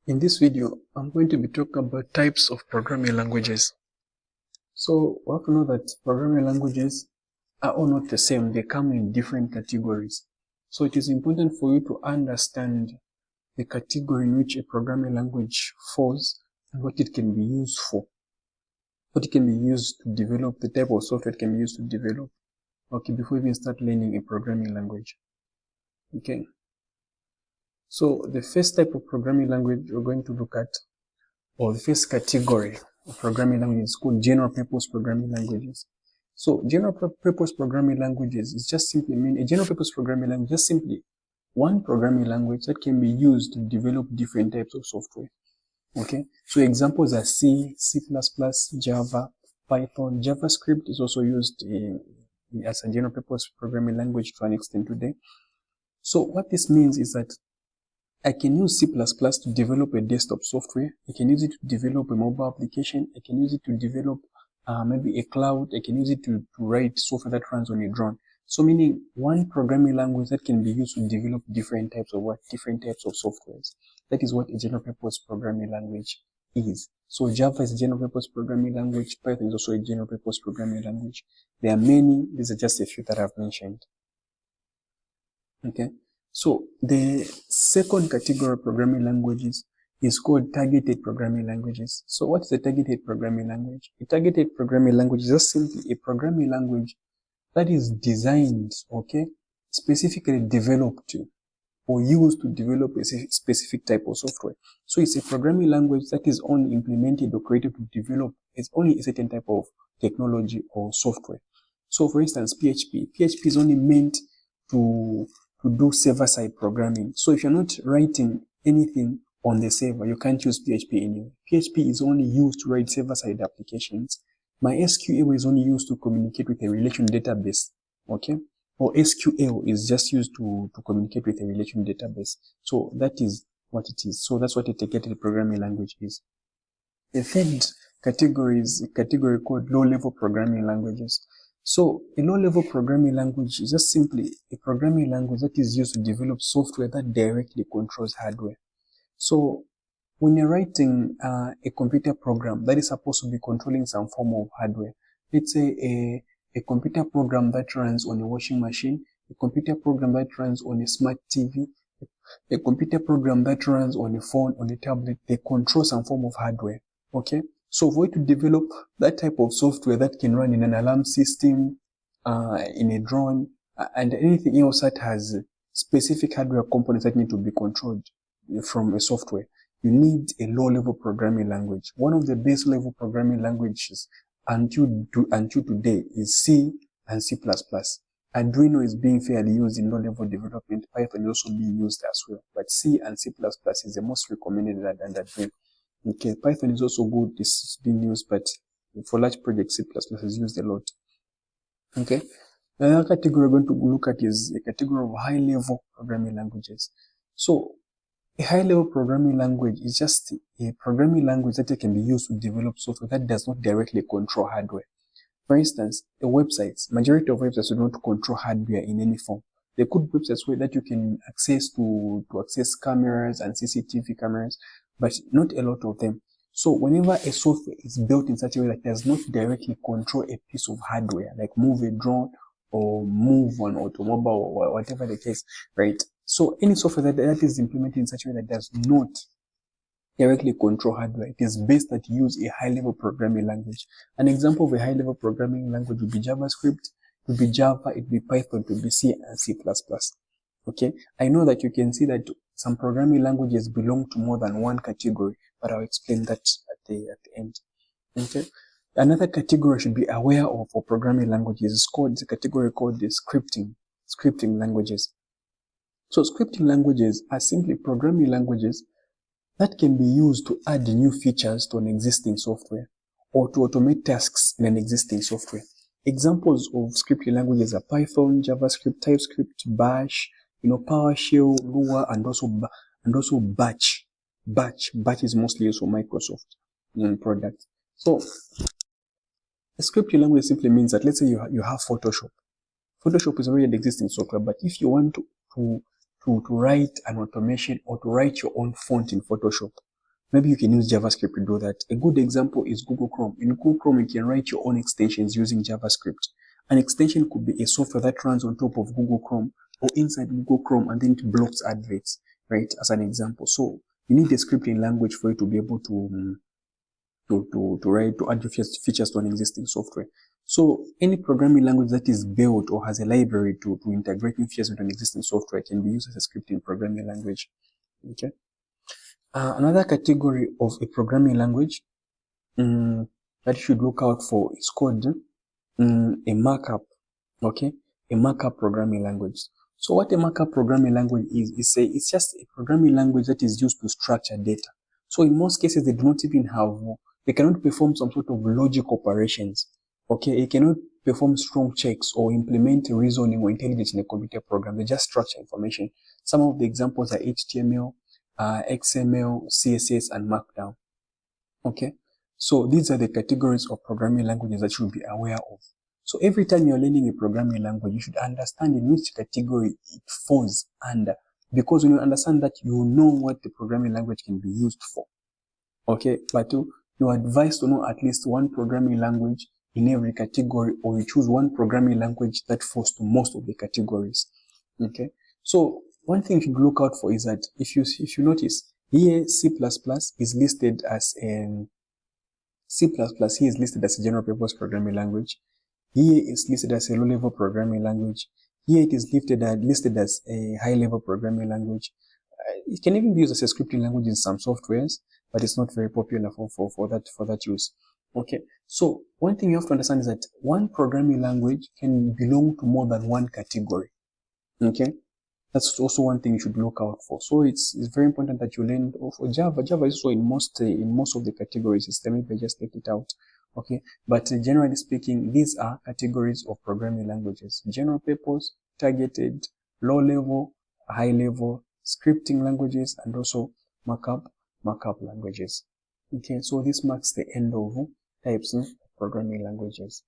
In this video, I'm going to be talking about types of programming languages. So we have to know that programming languages are all not the same. They come in different categories. So it is important for you to understand the category in which a programming language falls and what it can be used for. What it can be used to develop, the type of software it can be used to develop. Okay, before you even start learning a programming language. Okay. So the first type of programming language we're going to look at, or the first category of programming languages, is called general purpose programming languages. So general purpose programming languages is just simply a general purpose programming language, just simply one programming language that can be used to develop different types of software. Okay, so examples are C, C++, Java, Python. JavaScript is also used as a general purpose programming language to an extent today. So what this means is that I can use C++ to develop a desktop software. I can use it to develop a mobile application. I can use it to develop maybe a cloud. I can use it to write software that runs on a drone. So meaning one programming language that can be used to develop different types of softwares. That is what a general purpose programming language is. So Java is a general purpose programming language. Python is also a general purpose programming language. There are many. These are just a few that I've mentioned. Okay. So the second category of programming languages is called targeted programming languages. So what is a targeted programming language? A targeted programming language is just simply a programming language that is designed, okay, specifically developed or used to develop a specific type of software. So it's a programming language that is only implemented or created to develop only a certain type of technology or software. So for instance, PHP is only meant to do server-side programming. So if you're not writing anything on the server, you can't use PHP anyway. PHP is only used to write server-side applications. MySQL is only used to communicate with a relational database, okay? Or SQL is just used to communicate with a relational database. So that is what it is. So that's what a targeted programming language is. The third category is a category called low-level programming languages. So a low-level programming language is just simply a programming language that is used to develop software that directly controls hardware. So when you're writing a computer program that is supposed to be controlling some form of hardware, let's say a computer program that runs on a washing machine, a computer program that runs on a smart TV, a computer program that runs on a phone, on a tablet, they control some form of hardware, okay? So for you to develop that type of software that can run in an alarm system, in a drone, and anything else that has specific hardware components that need to be controlled from a software, you need a low-level programming language. One of the base level programming languages until today is C and C++. Arduino is being fairly used in low-level development. Python is also being used as well. But C and C++ is the most recommended than Arduino. Okay, Python is also good. This is being used, but for large projects, C++ is used a lot. Okay, another category we're going to look at is a category of high-level programming languages. So a high-level programming language is just a programming language that can be used to develop software that does not directly control hardware. For instance, majority of websites do not control hardware in any form. There could be websites that you can access to access cameras and CCTV cameras, but not a lot of them. So whenever a software is built in such a way that does not directly control a piece of hardware, like move a drone or move an automobile or whatever the case, right? So any software that is implemented in such a way that does not directly control hardware, it is best that you use a high-level programming language. An example of a high-level programming language would be JavaScript, it would be Java, it would be Python, it would be C and C++. Okay, I know that you can see that some programming languages belong to more than one category, but I'll explain that at the end. Okay, another category I should be aware of for programming languages is a category called the scripting languages. So scripting languages are simply programming languages that can be used to add new features to an existing software or to automate tasks in an existing software. Examples of scripting languages are Python, JavaScript, TypeScript, Bash, PowerShell, Lua, and also Batch. Batch is mostly used for Microsoft products. So a scripting language simply means that, let's say you have Photoshop. Photoshop is already an existing software, but if you want to write an automation or to write your own font in Photoshop, maybe you can use JavaScript to do that. A good example is Google Chrome. In Google Chrome, you can write your own extensions using JavaScript. An extension could be a software that runs on top of Google Chrome or inside Google Chrome, and then it blocks adverts, right? As an example. So you need a scripting language for you to be able to add your features to an existing software. So any programming language that is built or has a library to integrate new features into an existing software can be used as a scripting programming language. Okay. Another category of a programming language that you should look out for is called a markup. Okay, a markup programming language. So what a markup programming language is it's just a programming language that is used to structure data. So in most cases, they do not even have, they cannot perform some sort of logic operations. Okay, it cannot perform strong checks or implement reasoning or intelligence in a computer program. They just structure information. Some of the examples are HTML, XML, CSS, and Markdown. Okay, so these are the categories of programming languages that you should be aware of. So every time you're learning a programming language, you should understand in which category it falls under, because when you understand that, you know what the programming language can be used for. Okay, but you're advised to know at least one programming language in every category, or you choose one programming language that falls to most of the categories. Okay, so one thing you should look out for is that if you notice here, C++ is listed as a general purpose programming language. Here is listed as a low-level programming language. Here it is listed as a high-level programming language. It can even be used as a scripting language in some softwares, but it's not very popular for that use. Okay, so one thing you have to understand is that one programming language can belong to more than one category. Okay, that's also one thing you should look out for. So it's very important that you learn. For Java is also in most of the categories. Let me just take it out. Okay, but generally speaking, these are categories of programming languages: general purpose, targeted, low level, high level, scripting languages, and also markup languages. Okay, so this marks the end of types of programming languages.